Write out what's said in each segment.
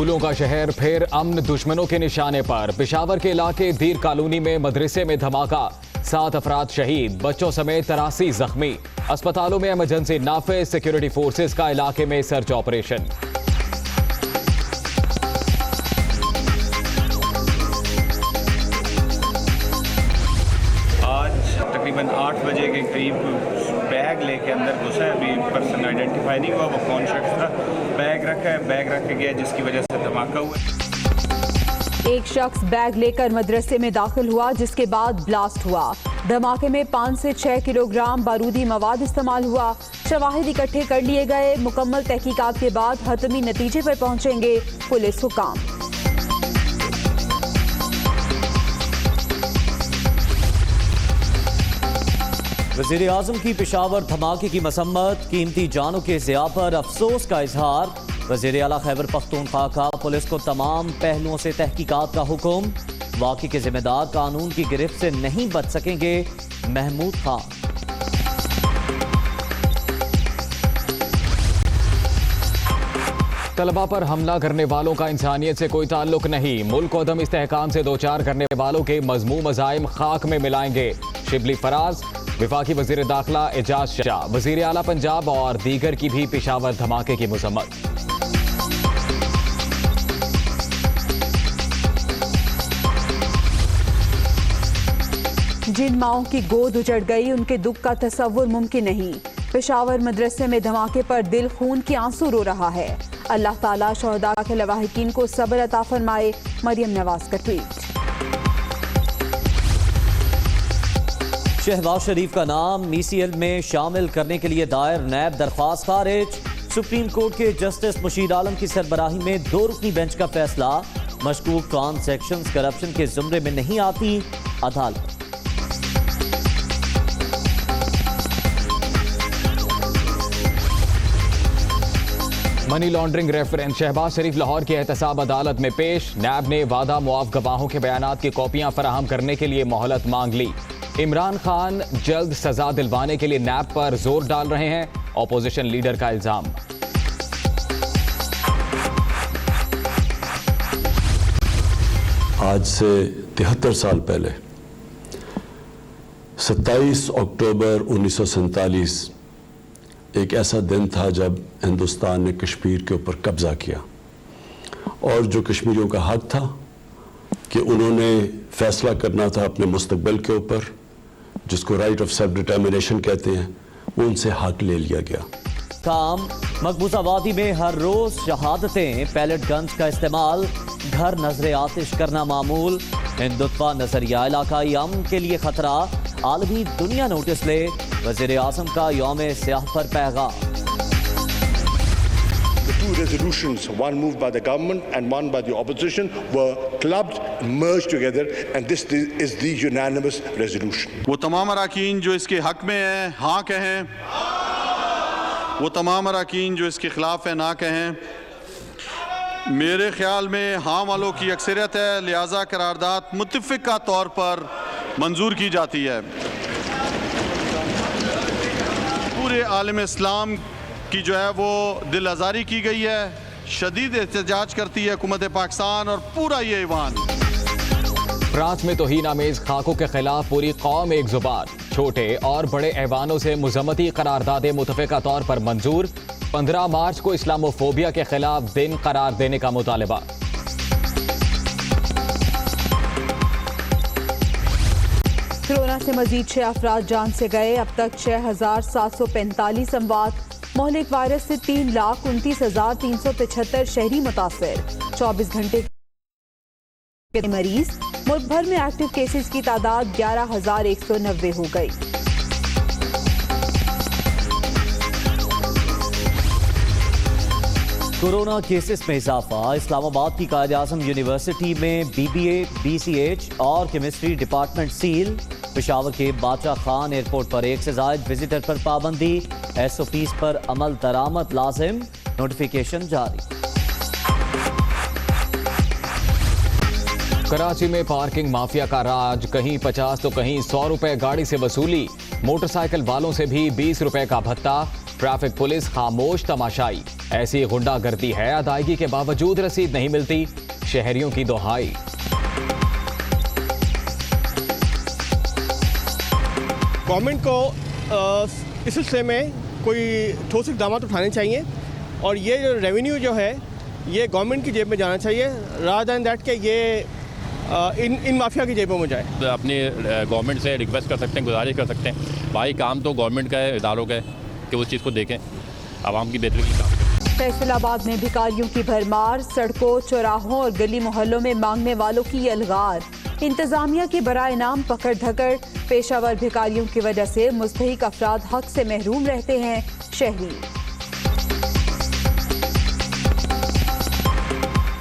स्कूलों का शहर फिर अमन दुश्मनों के निशाने पर। पेशावर के इलाके दीर कॉलोनी में मदरसे में धमाका, 7 अफराद शहीद, बच्चों समेत 83 जख्मी। अस्पतालों में इमरजेंसी नाफिज, सिक्योरिटी फोर्सेस का इलाके में सर्च ऑपरेशन। आज तकरीबन 8 बजे के करीब बैग लेके अंदर घुसा है। अभी पर्सन आइडेंटिफाई नहीं हुआ वो कौन शख्स था। बैग रख के गया जिसकी वजह से धमाका हुआ। एक शख्स बैग लेकर मदरसे में दाखिल हुआ जिसके बाद ब्लास्ट हुआ। धमाके में 5 से 6 किलोग्राम बारूदी मवाद इस्तेमाल हुआ। शवाहिद इकट्ठे कर लिए गए। मुकम्मल तहकीकात के बाद हतमी नतीजे पर पहुंचेंगे पुलिस हुकाम। वज़ीर आज़म की पेशावर धमाके की मसम्मत, कीमती जानों के ज़िया पर अफसोस का इजहार। वज़ीर आला खैबर पख्तूनख्वा का पुलिस को तमाम पहलुओं से तहकीकात का हुक्म। वाक़े के जिम्मेदार कानून की गिरफ्त से नहीं बच सकेंगे, महमूद खान। तलबा पर हमला करने वालों का इंसानियत से कोई ताल्लुक नहीं। मुल्क को अदम इस्तेहकाम से दोचार करने वालों के मज़मूम मज़ाइम खाक में मिलाएंगे। शिबली फराज, विफाकी वज़ीर दाखिला एजाज शाह, वज़ीर आला पंजाब और दीगर की भी पेशावर धमाके की मज़म्मत। जिन माओं की गोद उजड़ गई उनके दुख का तसव्वुर मुमकिन नहीं। पेशावर मदरसे में धमाके पर दिल खून के आंसू रो रहा है। अल्लाह ताला शहदा के लवाहिकीन को सब्र अता फरमाए। मरियम नवाज का ट्वीट। शहबाज शरीफ का नाम मीसीएल में शामिल करने के लिए दायर नैब दरख्वास्त खारिज। सुप्रीम कोर्ट के जस्टिस मुशीर आलम की सरबराही में 2 रुकनी बेंच का फैसला। मशकूक ट्रांसैक्शंस करप्शन के जुमरे में नहीं आती अदालत। मनी लॉन्ड्रिंग रेफरेंस, शहबाज शरीफ लाहौर की एहतसाब अदालत में पेश। नैब ने वादा मुआफ गवाहों के बयानात की कॉपियां फराहम करने के लिए मोहलत मांग ली। इमरान खान जल्द सजा दिलवाने के लिए नैब पर जोर डाल रहे हैं, ऑपोजिशन लीडर का इल्जाम। आज से 73 साल पहले 27 अक्टूबर 1947 एक ऐसा दिन था जब हिंदुस्तान ने कश्मीर के ऊपर कब्जा किया और जो कश्मीरियों का हक था कि उन्होंने फैसला करना था अपने मुस्तकबिल के ऊपर, जिसको राइट ऑफ सेल्फ डिटर्मिनेशन कहते हैं, वो उनसे हक ले लिया गया। काम मकबूजा वादी में हर रोज शहादतें, पैलेट गन्स का इस्तेमाल, घर नजर आतिश करना मामूल। हिंदुत्व नजरिया इलाकाई अमन के लिए खतरा, आलमी दुनिया नोटिस ले। वज़ीर आज़म का यौम सियाह पर पैगाम। The 2 resolutions, one moved by the government and one by the opposition, were clubbed, merged together, and this is the unanimous resolution. वो तमाम अराकीन जो इसके हक में हैं हाँ कहें, वो तमाम अराकीन जो इसके खिलाफ हैं ना कहें। मेरे ख्याल में हाँ वालों की अक्सरियत है, लिहाजा करारदाद मुत्तफ़िक़ा तौर पर मंजूर की जाती है। पूरे आलम इस्लाम की जो है वो दिल आज़ारी की गई है, शदीद एहतजाज करती है हुकूमत पाकिस्तान और पूरा ये ईवान। फ्रांस में तौहीन आमेज खाकों के खिलाफ पूरी कौम एक जुबान। छोटे और बड़े ऐवानों से मुज़म्मती करारदादे मुतफ़िक़ा तौर पर मंजूर। 15 मार्च को इस्लामोफोबिया के खिलाफ दिन करार देने का मुतालबा। कोरोना से मजीद 6 अफराद जान से गए। अब तक 6,745 अमवात। मोहलिक वायरस से 3,29,375 शहरी मुतासर। 24 घंटे के मरीज। मुल्क भर में एक्टिव केसेस की तादाद 11,190 हो गई। कोरोना केसेस में इजाफा। इस्लामाबाद की कायद-ए-आज़म यूनिवर्सिटी में BBA, BCH और केमिस्ट्री डिपार्टमेंट सील। पेशावर के बादशाह खान एयरपोर्ट पर 1 से ज़ायद विजिटर पर पाबंदी। SOPs पर अमल दरामद लाजिम, नोटिफिकेशन जारी। कराची में पार्किंग माफिया का राज, कहीं 50 तो कहीं 100 रुपए गाड़ी से वसूली। मोटरसाइकिल वालों से भी 20 रुपए का भत्ता। ट्रैफिक पुलिस खामोश तमाशाई। ऐसी गुंडागर्दी है, अदायगी के बावजूद रसीद नहीं मिलती। शहरियों की दोहाई। गवर्नमेंट को इस सिलसिले में कोई ठोस इक़दाम उठाने चाहिए और ये जो रेवेन्यू जो है ये गवर्नमेंट की जेब में जाना चाहिए, रादर दैन दैट कि ये इन माफिया की जेबों में जाए। अपनी गवर्नमेंट से रिक्वेस्ट कर सकते हैं, गुजारिश कर सकते हैं, भाई काम तो गवर्नमेंट का है, इदारों का है कि उस चीज़ को देखें, आवाम की बेहतरी की काम। फैसलाबाद में भिखारियों की भरमार, सड़कों, चौराहों और गली मोहल्लों में मांगने वालों की अलगार। इंतजामिया की बराए नाम पकड़ धकड़। पेशावर भिखारियों की वजह से मुस्तहिक अफराद हक से महरूम रहते हैं। शहरी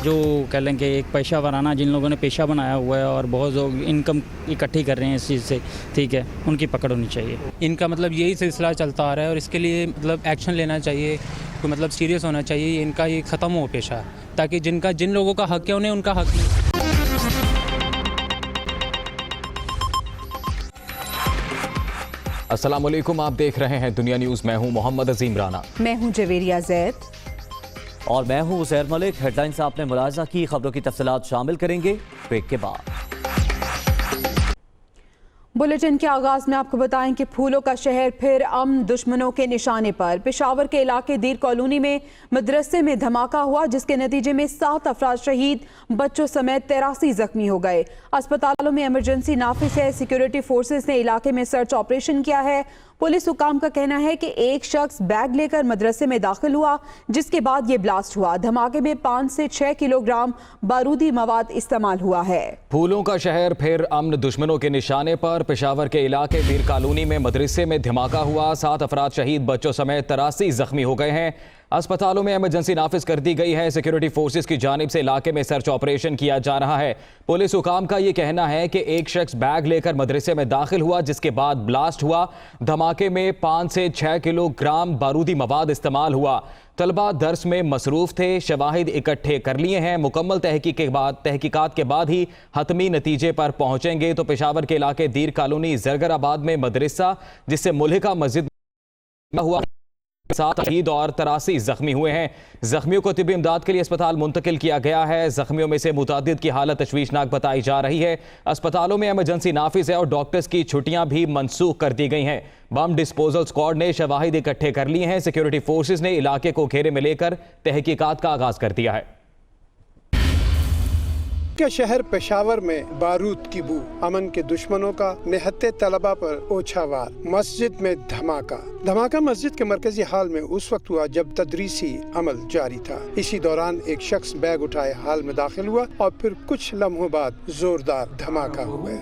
जो कह लें कि एक पेशा वराना जिन लोगों ने पेशा बनाया हुआ है और बहुत लोग इनकम इकट्ठी कर रहे हैं इस चीज़ से, ठीक है, उनकी पकड़ होनी चाहिए। इनका मतलब यही सिलसिला चलता आ रहा है और इसके लिए मतलब एक्शन लेना चाहिए, तो मतलब सीरियस होना चाहिए, इनका ये ख़त्म हो पेशा, ताकि जिन लोगों का हक है उन्हें उनका हक मिले। अस्सलाम वालेकुम, आप देख रहे हैं दुनिया न्यूज़। मैं हूं मोहम्मद अजीम राना। मैं हूं जवेरिया जैद और मैं हूं उज़ैर मलिक। हेडलाइंस आपने मुलाजा की, खबरों की तफसीलात शामिल करेंगे ब्रेक के बाद। बुलेटिन के आगाज में आपको बताएं कि फूलों का शहर फिर अमन दुश्मनों के निशाने पर। पेशावर के इलाके दीर कॉलोनी में मदरसे में धमाका हुआ, जिसके नतीजे में 7 अफराद शहीद, बच्चों समेत 83 जख्मी हो गए। अस्पतालों में इमरजेंसी नाफिज है। सिक्योरिटी फोर्सेस ने इलाके में सर्च ऑपरेशन किया है। पुलिस हुकाम का कहना है कि एक शख्स बैग लेकर मदरसे में दाखिल हुआ, जिसके बाद ये ब्लास्ट हुआ। धमाके में 5 से 6 किलोग्राम बारूदी मवाद इस्तेमाल हुआ है। फूलों का शहर फिर अमन दुश्मनों के निशाने पर। पेशावर के इलाके दीर कॉलोनी में मदरसे में धमाका हुआ, 7 अफराद शहीद, बच्चों समेत 83 जख्मी हो गए हैं। अस्पतालों में इमरजेंसी नाफिज कर दी गई है। सिक्योरिटी फोर्सेस की जानिब से इलाके में सर्च ऑपरेशन किया जा रहा है। पुलिस हुकाम का ये कहना है कि एक शख्स बैग लेकर मदरसे में दाखिल हुआ, जिसके बाद ब्लास्ट हुआ। धमाके में 5 से 6 किलोग्राम बारूदी मवाद इस्तेमाल हुआ। तलबा दर्स में मसरूफ थे। शवाहिद इकट्ठे कर लिए हैं। मुकम्मल तहकीकात के बाद ही हतमी नतीजे पर पहुंचेंगे। तो पेशावर के इलाके दीर कॉलोनी जरगराबाद में मदरसा, जिससे मुल्हिका मस्जिद हुआ, 7 शहीद और 83 जख्मी हुए हैं। जख्मियों को तिब्बी इमदाद के लिए अस्पताल मुंतकिल किया गया है। जख्मियों में से मुतादिद की हालत तशवीशनाक बताई जा रही है। अस्पतालों में इमरजेंसी नाफिज है और डॉक्टर्स की छुट्टियां भी मनसूख कर दी गई हैं। बम डिस्पोजल स्क्वाड ने शवाहिद इकट्ठे कर लिए हैं। सिक्योरिटी फोर्सेस ने इलाके को घेरे में लेकर तहकीकात का आगाज कर दिया है। के शहर पेशावर में बारूद की बू, अमन के दुश्मनों का निहत्ते तलबा पर ओछावार। मस्जिद में धमाका मस्जिद के मरकजी हाल में उस वक्त हुआ जब तदरीसी अमल जारी था। इसी दौरान एक शख्स बैग उठाए हाल में दाखिल हुआ और फिर कुछ लम्हों बाद जोरदार धमाका हो गया।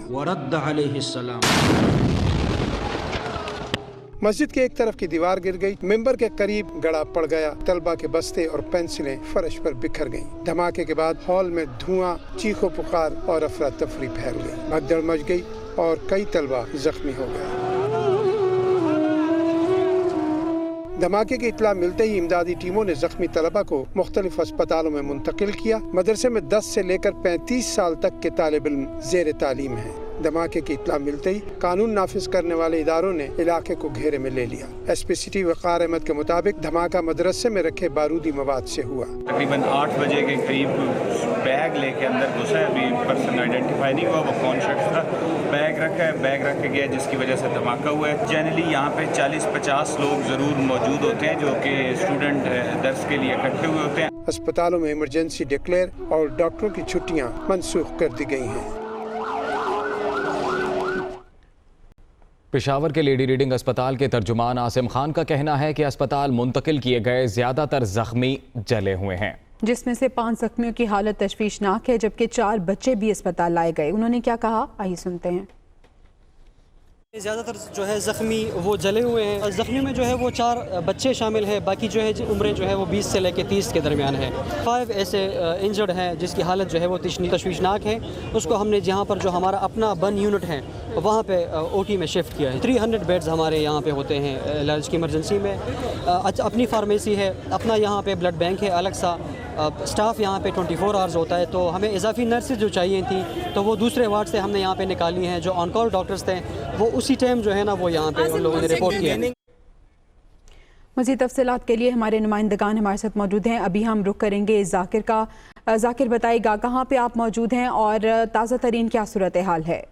मस्जिद के एक तरफ की दीवार गिर गई, मिंबर के करीब गड़ा पड़ गया। तलबा के बस्ते और पेंसिलें फर्श पर बिखर गईं। धमाके के बाद हॉल में धुआं, चीखो पुकार और अफरा तफरी फैल गई। भगदड़ मच गई और कई तलबा जख्मी हो गए। धमाके की इत्तला मिलते ही इमदादी टीमों ने जख्मी तलबा को मुख्तलिफ अस्पतालों में मुंतकिल किया। मदरसे में 10 से लेकर 35 साल तक के तालिब इल्म ज़ेर तालीम हैं। धमाके की इत्तला मिलते ही कानून नाफिज करने वाले इदारों ने इलाके को घेरे में ले लिया। SP सिटी वक़ार अहमद के मुताबिक धमाका मदरसे में रखे बारूदी मवाद से हुआ। तकरीबन 8 बजे के करीब बैग लेके अंदर घुसा है। अभी पर्सन आइडेंटिफाई नहीं हुआ वो कौन शख्स था। बैग रख के गया, जिसकी वजह से धमाका हुआ है। जनरली यहाँ पे 40-50 लोग ज़रूर मौजूद होते हैं जो कि स्टूडेंट दर्स के लिए इकट्ठे हुए होते हैं। अस्पतालों में इमरजेंसी डिक्लेयर और डॉक्टरों की छुट्टियाँ मनसूख कर दी गई हैं। पेशावर के लेडी रीडिंग अस्पताल के तर्जुमान आसिम खान का कहना है कि अस्पताल मुंतकिल किए गए ज्यादातर जख्मी जले हुए हैं, जिसमें से 5 जख्मियों की हालत तशवीशनाक है, जबकि 4 बच्चे भी अस्पताल लाए गए। उन्होंने क्या कहा, आइए सुनते हैं। ज़्यादातर जो है ज़ख्मी वो जले हुए हैं। ज़ख्मी में जो है वो 4 बच्चे शामिल हैं, बाकी जो है उम्रें जो है वो 20 से लेकर 30 के दरमियान है। 5 ऐसे इंजर्ड हैं जिसकी हालत जो है वो तशवीशनाक है। उसको हमने जहाँ पर जो हमारा अपना बन यूनिट है वहाँ पे OT में शिफ्ट किया है। 300 बेड्स हमारे यहाँ पे होते हैं इलाज की इमरजेंसी में। अपनी फार्मेसी है, अपना यहाँ पे ब्लड बैंक है अलग सा, स्टाफ यहाँ पे 24 आवर्स होता है, तो हमें इजाफी नर्सेज जो चाहिए थी तो वो दूसरे वार्ड से हमने यहाँ पे निकाली हैं। जो ऑन कॉल डॉक्टर्स थे वो उसी टाइम जो है ना वो यहाँ पे उन लोगों ने रिपोर्ट किया। मज़ीद तफसीलात के लिए हमारे नुमाइंदगान हमारे साथ मौजूद हैं। अभी हम रुख करेंगे जाकिर का। जाकिर बताइएगा कहाँ पे आप मौजूद हैं और ताज़ा तरीन क्या सूरत हाल है?